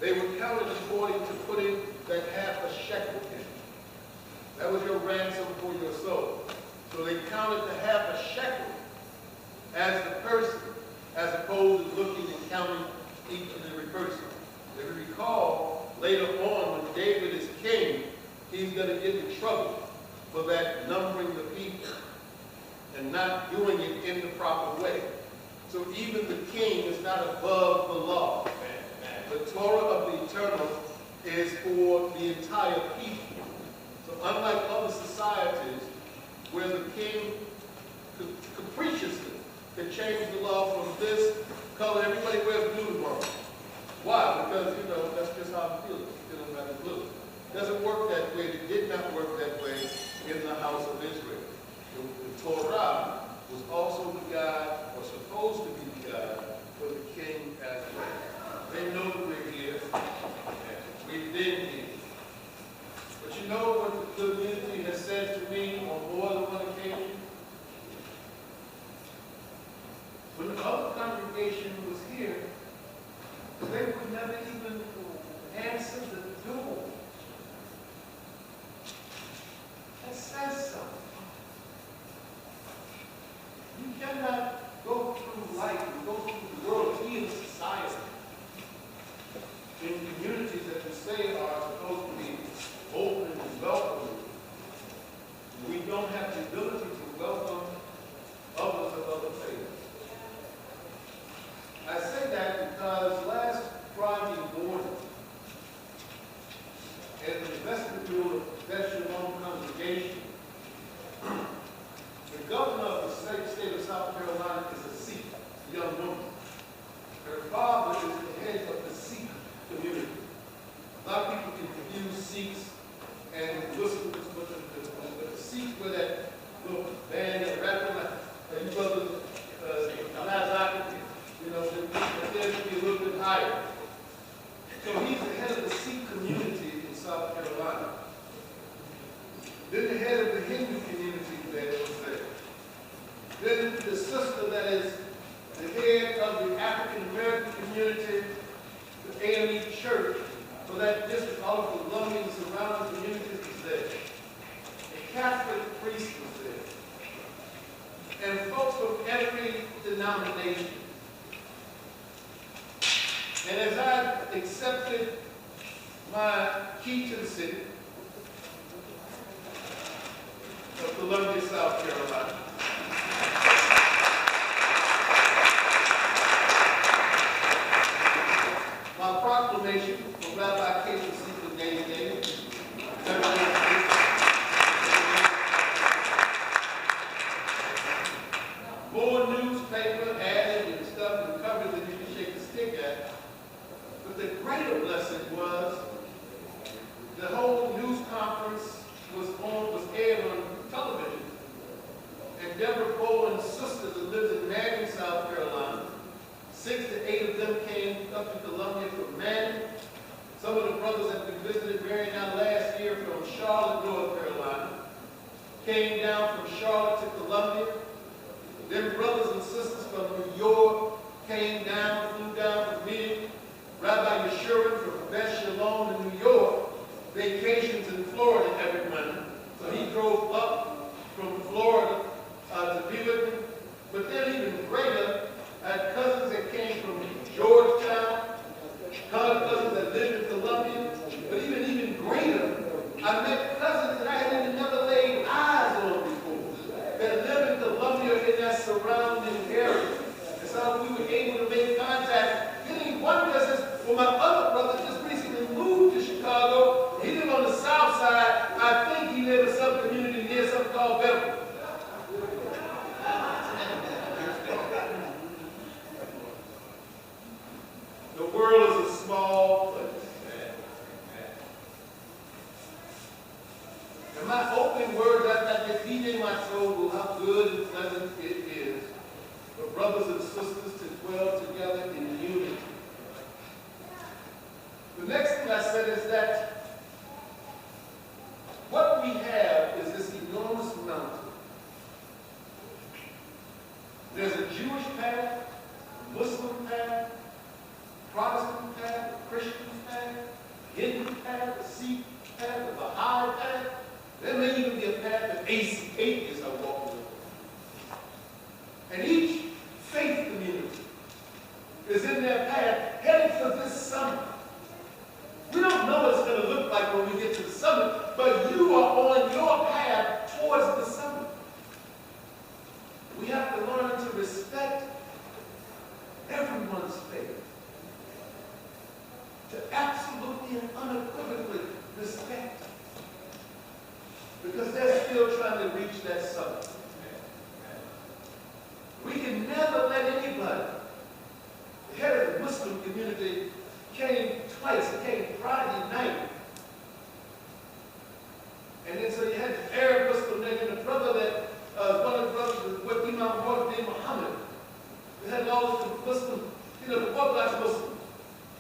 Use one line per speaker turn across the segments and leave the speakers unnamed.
They were counted according to putting that half a shekel in. That was your ransom for your soul. So they counted the half a shekel as the person, as opposed to looking and counting each and every person. If you recall, later on, when David is king, he's going to get in trouble for that numbering the people and not doing it in the proper way. So even the king is not above the law. The Torah of the Eternal is for the entire people. So unlike other societies where the king capriciously can change the law from this color, everybody wears blue tomorrow. Why? Because, you know, that's just how I'm feeling rather blue. It doesn't work that way. It did not work that way in the house of Israel. The Torah was also the guide, or supposed to be the guide, for the king as well. They know that we're here. We've been here. But you know what the community has said to me on more than one occasion? When the other congregation was here, they would never even answer the door. That says something. You cannot go through life and go through the world and be in society, in communities that you say are supposed to be open and welcoming. We don't have the ability to welcome others of other faiths. I say that because last Friday morning, at the vestibule of Beth Shalom congregation, the governor of the state of South Carolina is a Sikh, a young woman. Her father is the head of the Sikh community. A lot of people can confuse Sikhs and Muslims, but the Sikhs wear that little band and rapper like you brothers, Zaken, you know, they should be a little bit higher. So he's the head of the Sikh community in South Carolina. Then the head of the Hindu community there was there. Then the sister that is the head of the African American community, the AME Church, for that district, all of the Colombian and surrounding communities was there. A Catholic priest was there. And folks from every denomination. And as I accepted my key to the city of Columbia, South Carolina, my proclamation from Rabbi Funnye, more newspaper added and stuff and covered than you can shake a stick at. But the greater blessing was the whole news conference was aired on television. And Deborah Bowen's sisters that lives in Manning, South Carolina, 6 to 8 of them came up to Columbia from Manning. Some of the brothers that we visited Mary now last year from Charlotte, North Carolina, came down from Charlotte to Columbia. Then brothers and sisters from New York came down, flew down with me. Rabbi Yeshurun from Beth Shalom in New York vacations in Florida every winter. So he drove up from Florida to be with me. But then even greater, I had cousins that came from Georgetown, cousins that lived in Columbia. But even greater, I met cousins that I had even never laid eyes on before, that live in Columbia in that surrounding area. And so we were able to make contact. Then one guy says, well, my other brother just recently moved to Chicago. He lived on the south side. I think he lived in some community near something called Beth. The world is a small place. And my opening words after that get deep in my soul, well, how good and pleasant it is for brothers and sisters to dwell together in unity. The next thing I said is that what we have is this enormous mountain. There's a Jewish path, a Muslim path, Protestant path, a Christian path. to respect everyone's faith. To absolutely and unequivocally respect. Because they're still trying to reach that summit. We can never let anybody. The head of the Muslim community came twice. He came Friday night. And then so you had the Arab Muslim and the brother that, one of the brothers, what Imam brought named Muhammad. We had all the Muslim, the Orthodox Muslims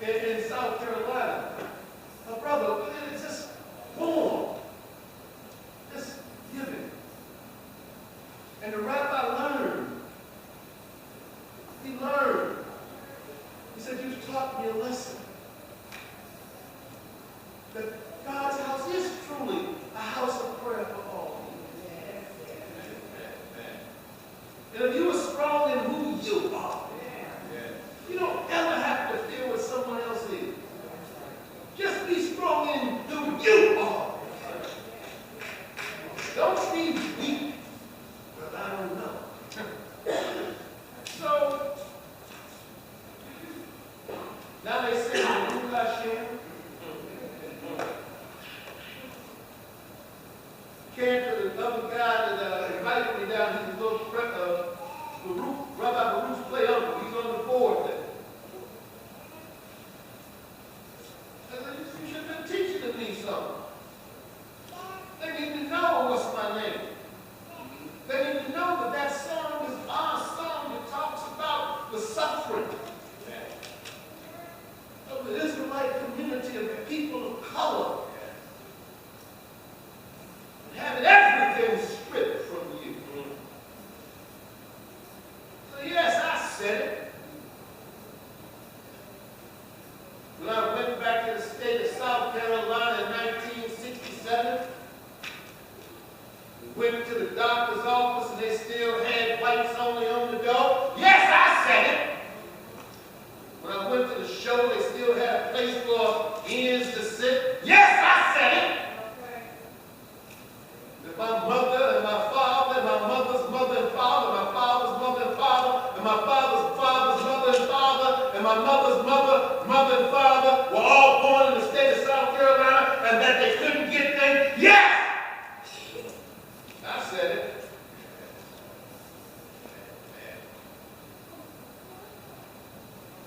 in South Carolina. My brother, it's just born. Just giving. And the rabbi learned. He learned. He said, you've taught me a lesson. That God's house is truly a house of prayer for all. And if you are strong in who you are, you don't ever have to fear what someone else is. Just be strong in who you are. Don't be weak, but I don't know. So, now they say, Baruch Hashem. Came to the other guy that invited me down. He's a little Rabbi Baruch's play uncle. He's on the board there. I said, you should have been teaching me something. They need to know what's my name. They need to know that that song is our song that talks about the suffering of the Israelite community, of the people of color. Having everything stripped from you. So yes, I said it. When I went back to the state of South Carolina in 1967, we went to the doctor's office and they still had whites only on the door. Yes, I said it. When I went to the show, they still had a place for Indians to sit. Yes, I said it. My mother and my father and my mother's mother and father, my father's mother and father, and my father's father's mother and father, and my mother's mother and father were all born in the state of South Carolina, and that they couldn't get things. Yes! I said it.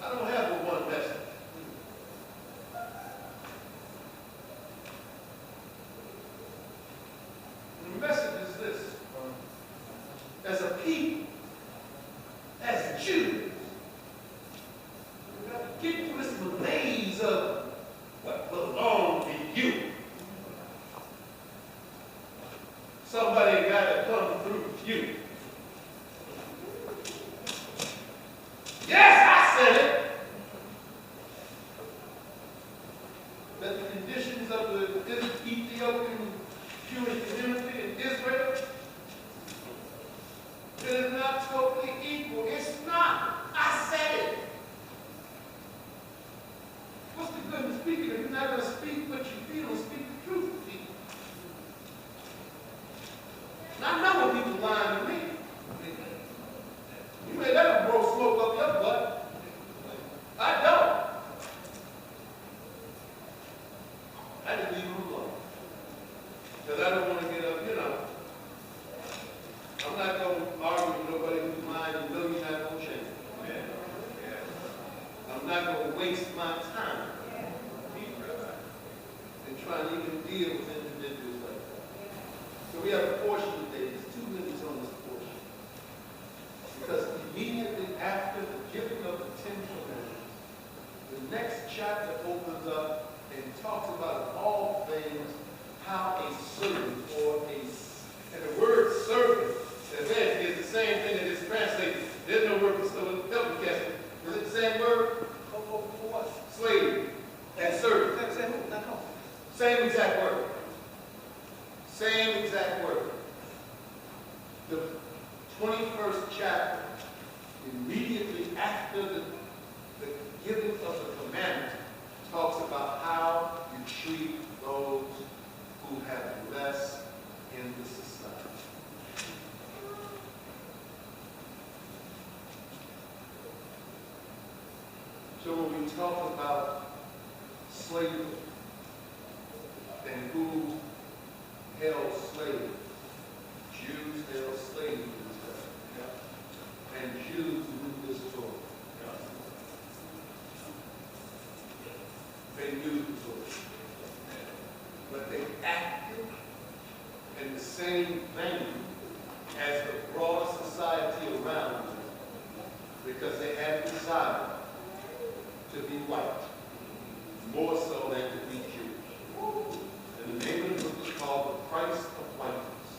I don't have but one message. The message is this. As a people, as Jews, we've got to get through this malaise of what belongs to you. Somebody got to come through you. Yes, I said it. That the conditions of the Ethiopian Jewish community in Israel, it is not totally equal. It's not. I said it. What's the good in speaking if you're not going to speak what you feel and speak the truth to people? And I know when people lying to me. You may never blow smoke up your butt. I don't. I just leave them alone. Because I don't want to get up, I'm not going to argue with nobody who's lying and know you're not going to change. I'm not going to waste my time in trying to even deal with individuals like that. So we have a portion today. There's 2 minutes on this portion. Because immediately after the giving of the 10 commandments, the next chapter opens up and talks about all things how a servant and the word servant is the same thing that is translated. There's no word for help. Is it the same word? For what? Slave and servant. Same exact word. Same exact word. The 21st chapter, immediately after the giving of the commandment, talks about how you treat those who have less in the society. So when we talk about slavery and who held slaves, Jews held slaves in this time. And Jews knew this Torah. They knew the Torah. But they acted in the same vein as the broader society around them because they had a desire to be white, more so than to be Jewish. And the name of the book is called The Price of Whiteness.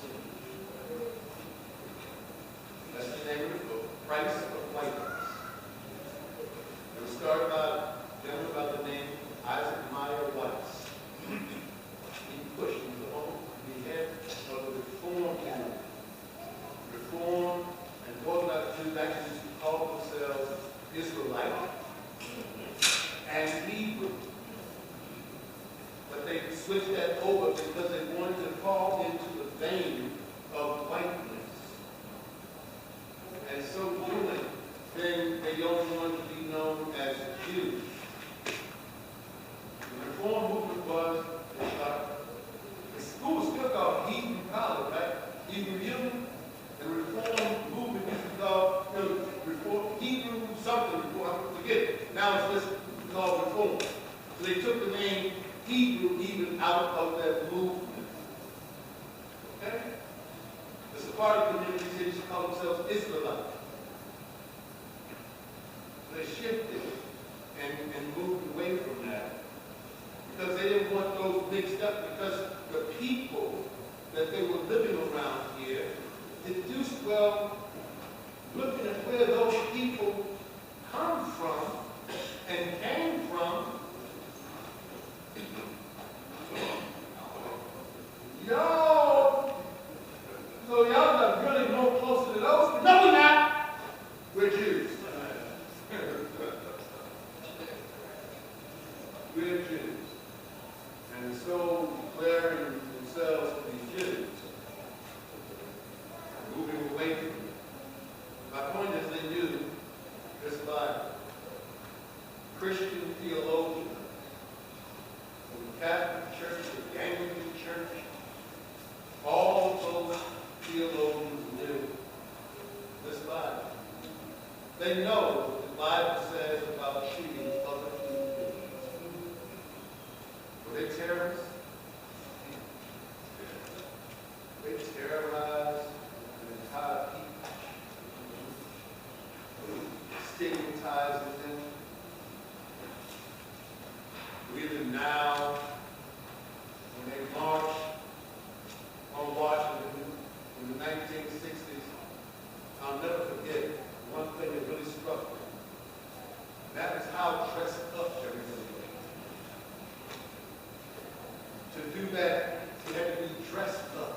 That's the name of the book, Price of Whiteness. It was started by a gentleman by the name Isaac Meyer Weiss. He pushed him to be head of the Reform movement. Reform and Orthodox Jews actually called themselves Israelite and Hebrew. But they switched that over because they wanted to fall into the vein of whiteness. And so doing, then they don't want to be known as Jews. The Reform movement was, the school was still called Hebrew College, right? Hebrew Union. And Reform movement used to call, Reform, Hebrew something, I forget it. Now it's just called Reform. So they took the name Hebrew even out of that movement. Okay? The Sephardic communities, they used to call themselves Israelites. So they shifted and moved away from that. Because they didn't want those mixed up, because the people that they were living around here deduced, well, looking at where those people come from and came from, so y'all are really no closer to those. No, we're not. We're Jews. We're Jews. And so declaring themselves to be Jews, moving away from it. My point is they knew this Bible. Christian theologians, the Catholic Church, the Anglican Church, all of those theologians knew this Bible. They know what the Bible says about treating other human beings. Were they terrorists? They terrorized an entire people, stigmatizing them. Even now, when they march on Washington in the 1960s, I'll never forget one thing that really struck me. That is how dressed up everybody was. To do that, you had to be dressed up.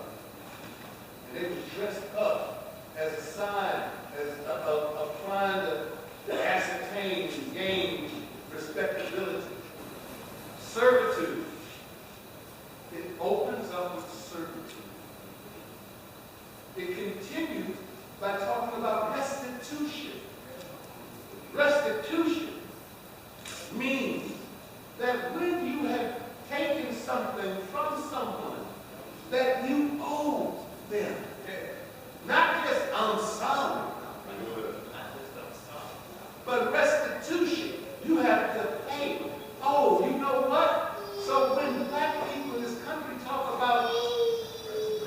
And they were dressed up as a sign, as of trying to ascertain and gain respectability. Servitude. It opens up with servitude. It continues by talking about restitution. Restitution means that when you have taken something from someone that you owe them, not just ensemble, but restitution, you have to pay. Oh, you know what? So when black people in this country talk about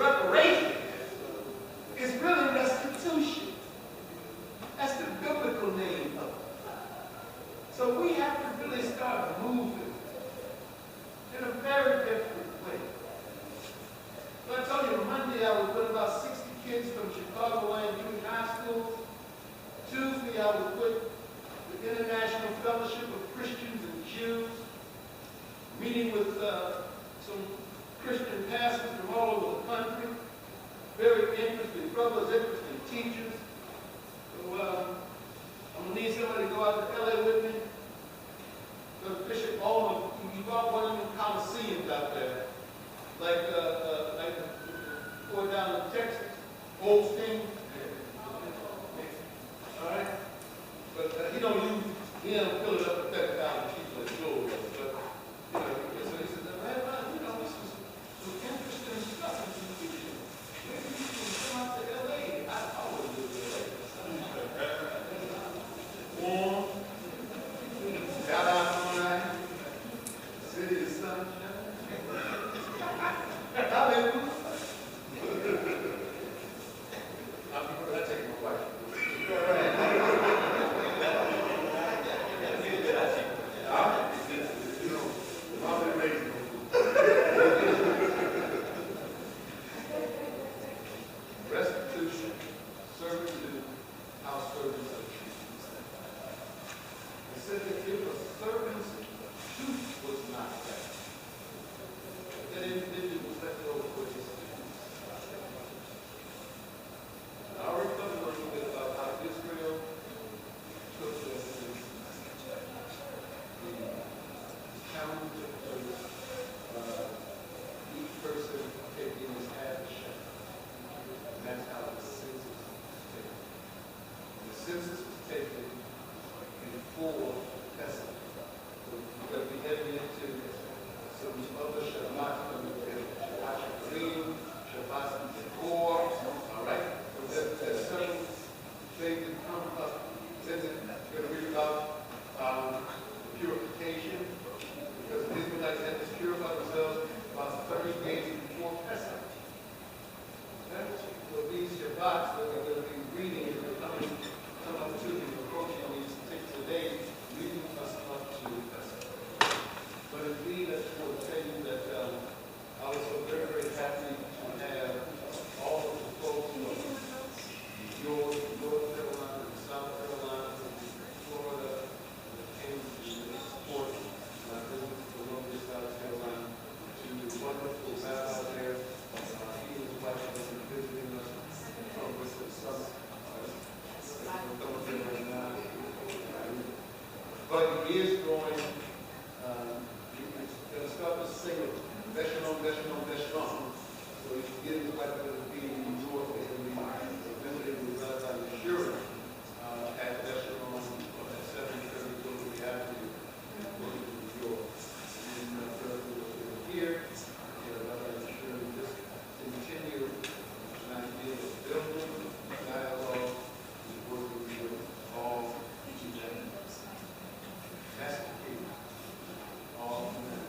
reparations, it's really restitution. That's the biblical name of it. So we have to really start moving in a very different way. So I told you Monday I was with about 60 kids from Chicagoland Jewish High School. Tuesday I was with the International Fellowship of Christians and Jews, meeting with some Christian pastors from all over the country, very interesting brothers, interesting teachers. So I'm going to need somebody to go out to LA with me. So Bishop Allman, you got one of them coliseums out there, like going down in Texas, Holstein. All right? But he don't fill it up with that census was taken before Pesach. So we're going to be heading into some other Shabbat, Shabbat Shakarim, Shabbat Zikor, all right? So there's certain things that come up. Then we're going to read about purification, because the Israelites had to purify themselves about 30 days before Pesach. Okay? So these Shabbats that we're going to be reading as we're coming up to these, approaching these particular days, leading us up to Pesach. But indeed, I just want to tell you that I was so very, very happy to have all of the folks from North Carolina, South Carolina, Florida, that came to support my business in Columbia, South Carolina, to the wonderful rabbi there. He and his wife have been visiting us from the summit. Right now. But he is going to start to sing Shalom, Shalom. So he's getting his wife to be in New York and visiting with us on the Shura at Shalom at 7:30 Willoughby Avenue in New York. And then here, Rabbi Shura just continue an idea of building dialogue and working with all humanity. That's the key. All humanity.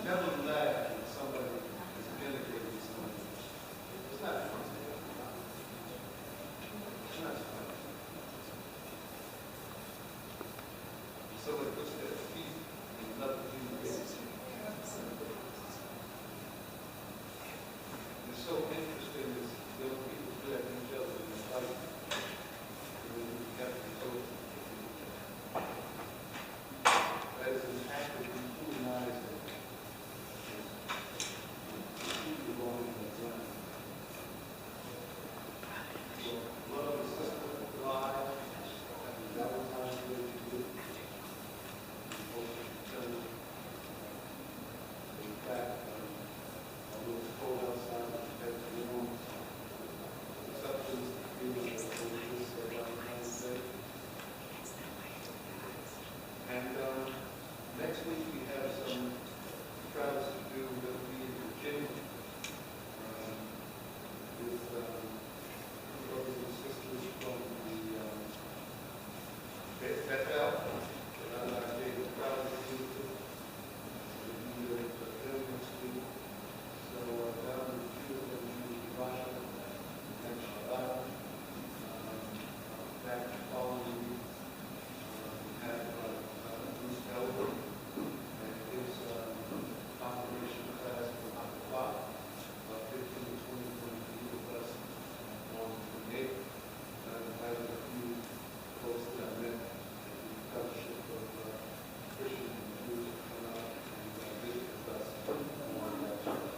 Never laugh when somebody is denigrating somebody. It's not fun. It's not fun. Somebody puts their feet in another human being. It's so interesting as young people do that to each other in life. And then you have to go. That is an act of dehumanizing. Love is just a lie. And Valentine's Day to do. In fact, although it's cold outside, that's warm. Acceptance of feeling that over this Valentine's Day. And next week we have some travels to do. We're going to be in Virginia with brothers and sisters from the Beth, that I gave the travels to. We'll be there next week. So down in the field, we're going to be Parshah and Shalom. Back the following week, we have Bruce Elder and his confirmation class from 9 o'clock, 15 to 20 people with us on the 8th. I invited a few folks that I met in the fellowship of Christians and Jews to come out and visit with us on that church.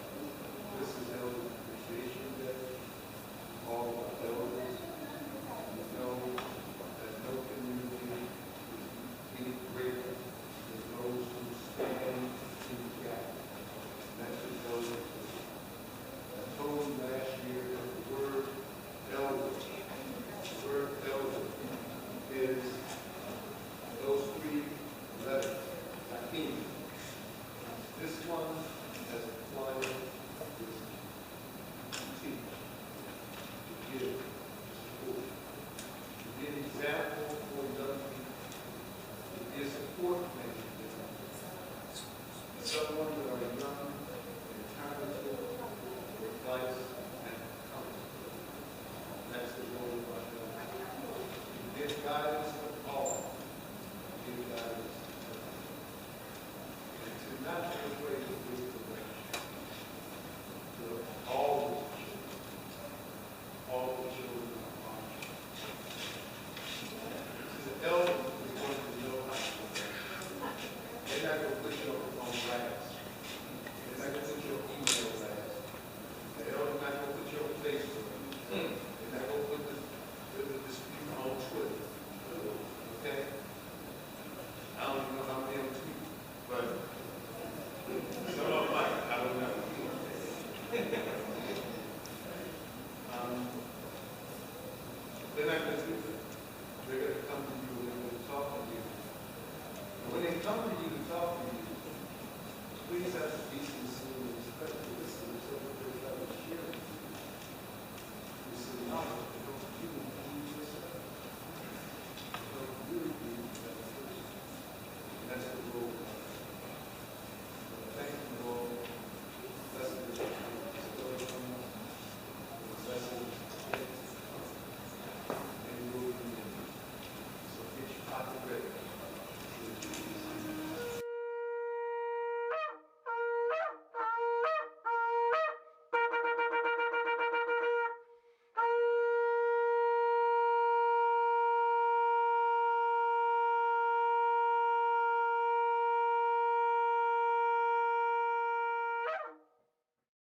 This is Elder Appreciation Day. All of our elders, you know that no community is any greater than those who stand in the gap. And that's just those. I told you last year that the word elder is those 3 letters, Zaken. This one has applied is to teach, to give, to support, to be an example for young people, to be a support mechanism. Someone that are young and talented, with advice and comfort. That's the role of our family. To give guidance to all, to give guidance to all. And to not be afraid to give direction to all the children of our See, the elder is going to know how to do that. They're not going to put you on blast. They're not going to put you on email blast. The elder's not going to put you on Facebook. They're not going to put the dispute on Twitter. Okay? I don't even know how many on Twitter, but some of them I don't know. They're not going to do that. come to you